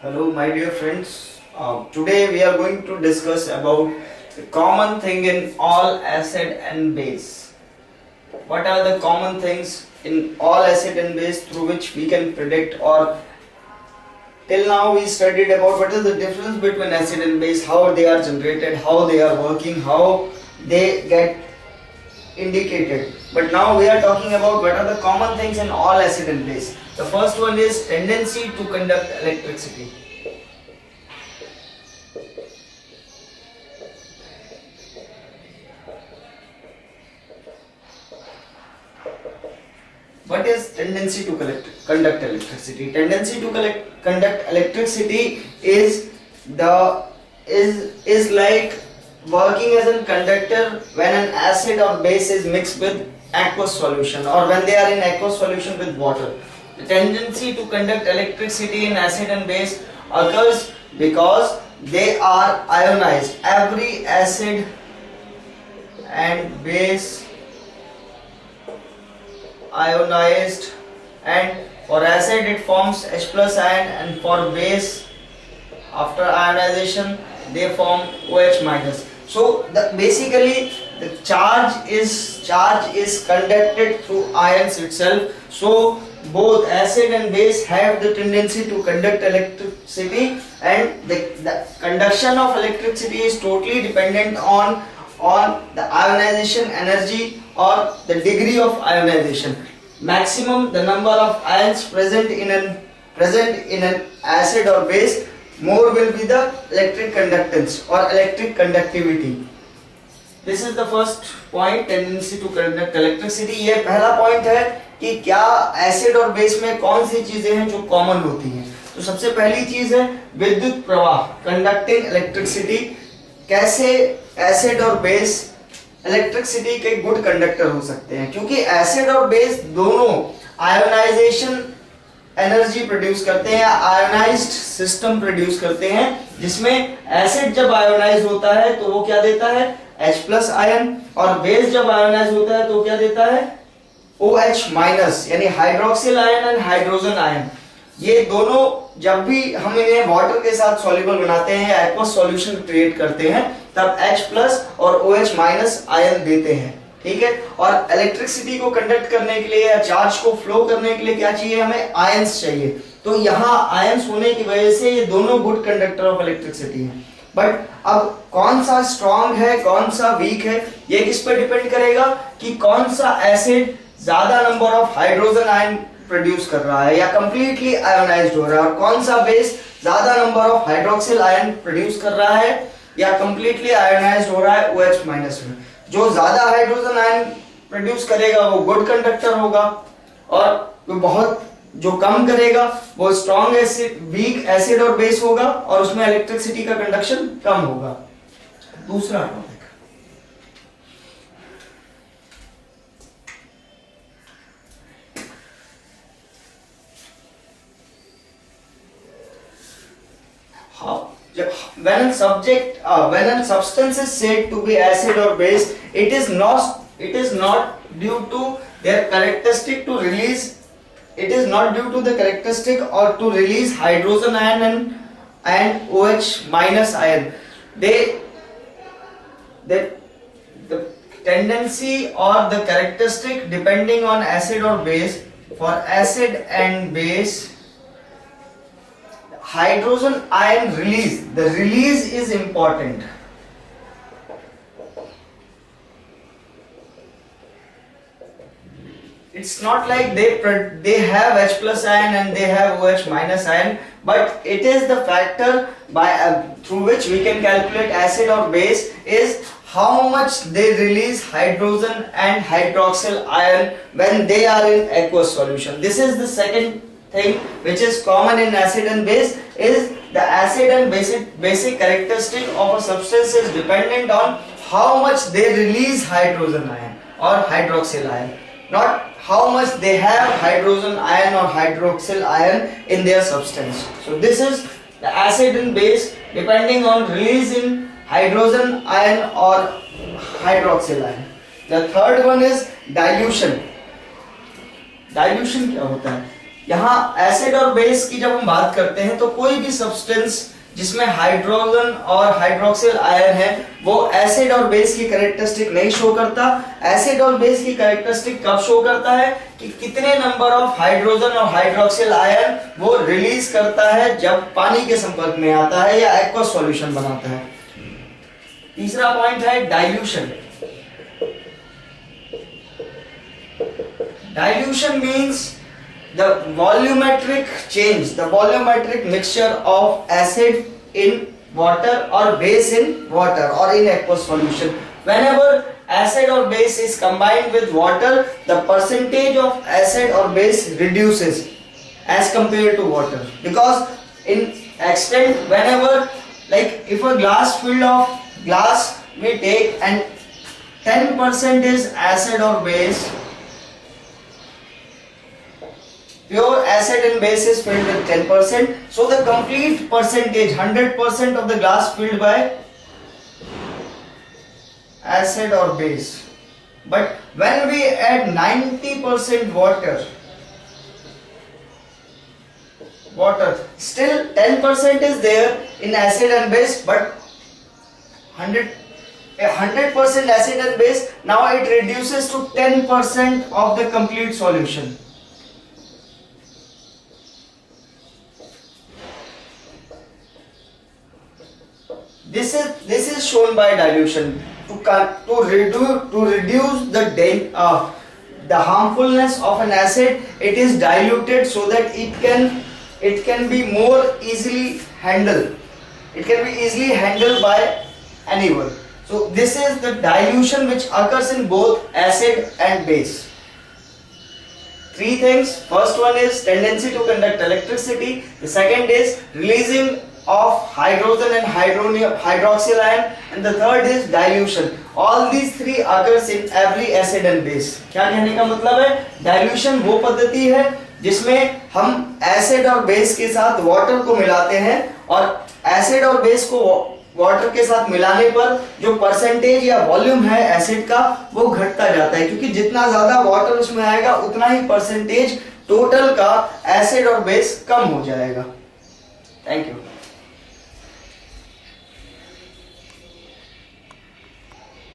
Hello, my dear friends. Today we are going to discuss about the common thing in all acid and base. What are the common things in all acid and base through which we can predict, or till now we studied about what is the difference between acid and base, how they are generated, how they are working, how they get indicated. But now we are talking about what are the common things in all acid and base. The first one is tendency to conduct electricity. What is tendency to conduct electricity? Tendency to conduct electricity is like working as a conductor when an acid or base is mixed with aqueous solution, or when they are in aqueous solution with water. The tendency to conduct electricity in acid and base occurs because they are ionized. Every acid and base ionized, and for acid it forms H plus ion, and for base after ionization they form OH minus. So basically the charge is conducted through ions itself. So both acid and base have the tendency to conduct electricity, and the conduction of electricity is totally dependent on the ionization energy or the degree of ionization. Maximum the number of ions present in an acid or base, more will be the electric conductance or electric conductivity. This is the first point, tendency to conduct electricity. ये पहला point है कि क्या acid और base में कौन सी चीजें हैं जो कॉमन होती हैं. तो सबसे पहली चीज है विद्युत प्रवाह, कंडक्टिंग इलेक्ट्रिसिटी. कैसे एसिड और बेस इलेक्ट्रिसिटी के गुड कंडक्टर हो सकते हैं? क्योंकि एसिड और बेस दोनों आयोनाइजेशन एनर्जी प्रोड्यूस करते हैं, आयोनाइज्ड सिस्टम प्रोड्यूस करते हैं, जिसमें एसिड जब आयोनाइज होता है तो वो क्या देता है? H प्लस आयन, और बेस जब आयोनाइज होता है तो क्या देता है? OH माइनस, यानी hydroxyl ion and hydrogen ion. ये दोनों जब भी हम इन्हें वाटर के साथ सॉल्युबल बनाते हैं, एक्वस सॉल्यूशन क्रिएट करते हैं, तब H प्लस और OH माइनस आयन देते हैं. ठीक है. और इलेक्ट्रिसिटी को कंडक्ट करने के लिए या चार्ज को फ्लो करने के लिए क्या चाहिए? हमें आयंस चाहिए. तो यहाँ आयंस होने की वजह से ये दोनों गुड कंडक्टर ऑफ इलेक्ट्रिसिटी हैं. बट अब कौन सा स्ट्रॉन्ग है, कौन सा वीक है, ये किस पर डिपेंड करेगा कि कौन सा एसिड ज्यादा number of hydrogen ion produce कर रहा है या कंप्लीटली आयोनाइज्ड हो रहा है, और कौन सा बेस ज्यादा number of hydroxyl ion produce कर रहा है या कंप्लीटली आयोनाइज्ड हो रहा है OH माइनस में. जो ज्यादा हाइड्रोजन आयन प्रोड्यूस करेगा वो गुड कंडक्टर होगा, और बहुत जो कम करेगा वो स्ट्रॉन्ग एसिड, वीक एसिड और बेस होगा, और उसमें इलेक्ट्रिसिटी का कंडक्शन कम होगा. दूसरा topic, when a substance is said to be acid or base, it is not due to their characteristic to release. It is not due to the characteristic or to release hydrogen ion and OH minus ion. The tendency or the characteristic depending on acid or base. For acid and base, hydrogen ion release, the release is important. It's not like they have H plus ion and they have OH minus ion, but it is the factor through which we can calculate acid or base is how much they release hydrogen and hydroxyl ion when they are in aqueous solution. This is the second thing which is common in acid and base, is the acid and basic characteristic of a substance is dependent on how much they release hydrogen ion or hydroxyl ion, not how much they have hydrogen ion or hydroxyl ion in their substance. So this is the acid and base depending on release in hydrogen ion or hydroxyl ion. The third one is dilution. Dilution क्या होता है? यहाँ acid और base की जब हम बात करते हैं तो कोई भी सब्सटेंस जिसमें हाइड्रोजन और हाइड्रोक्सिल आयन है वो एसिड और बेस की कैरेक्टरिस्टिक नहीं शो करता। एसिड और बेस की कैरेक्टरिस्टिक कब शो करता है कि कितने नंबर ऑफ हाइड्रोजन और हाइड्रोक्सिल आयन वो रिलीज करता है जब पानी के संपर्क में आता है या एक्वस सॉल्यूशन बनाता है। तीसरा पॉइंट है dilution. Dilution means the volumetric change, the volumetric mixture of acid in water or base in water or in aqueous solution. Whenever acid or base is combined with water, the percentage of acid or base reduces as compared to water, because in extent whenever, like if a glass filled of glass we take and 10% is acid or base, pure acid and base is filled with 10%, so the complete percentage 100% of the glass filled by acid or base. But when we add 90% water, still 10% is there in acid and base, but 100% acid and base, now it reduces to 10% of the complete solution. This is shown by dilution to reduce the harmfulness of an acid. It is diluted so that it can be more easily handled. It can be easily handled by anyone. So this is the dilution which occurs in both acid and base. Three things. First one is tendency to conduct electricity. The second is releasing of hydrogen and hydroxyl ion, and the third is dilution. All these three occurs in every acid and base. क्या कहने का मतलब है, dilution वो पद्धति है जिसमें हम एसिड और बेस के साथ वाटर को मिलाते हैं और एसिड और बेस को वाटर के साथ मिलाने पर जो परसेंटेज या वॉल्यूम है एसिड का वो घटता जाता है, क्योंकि जितना ज्यादा वाटर उसमें आएगा उतना ही परसेंटेज टोटल का एसिड और बेस कम हो जाएगा। Thank you.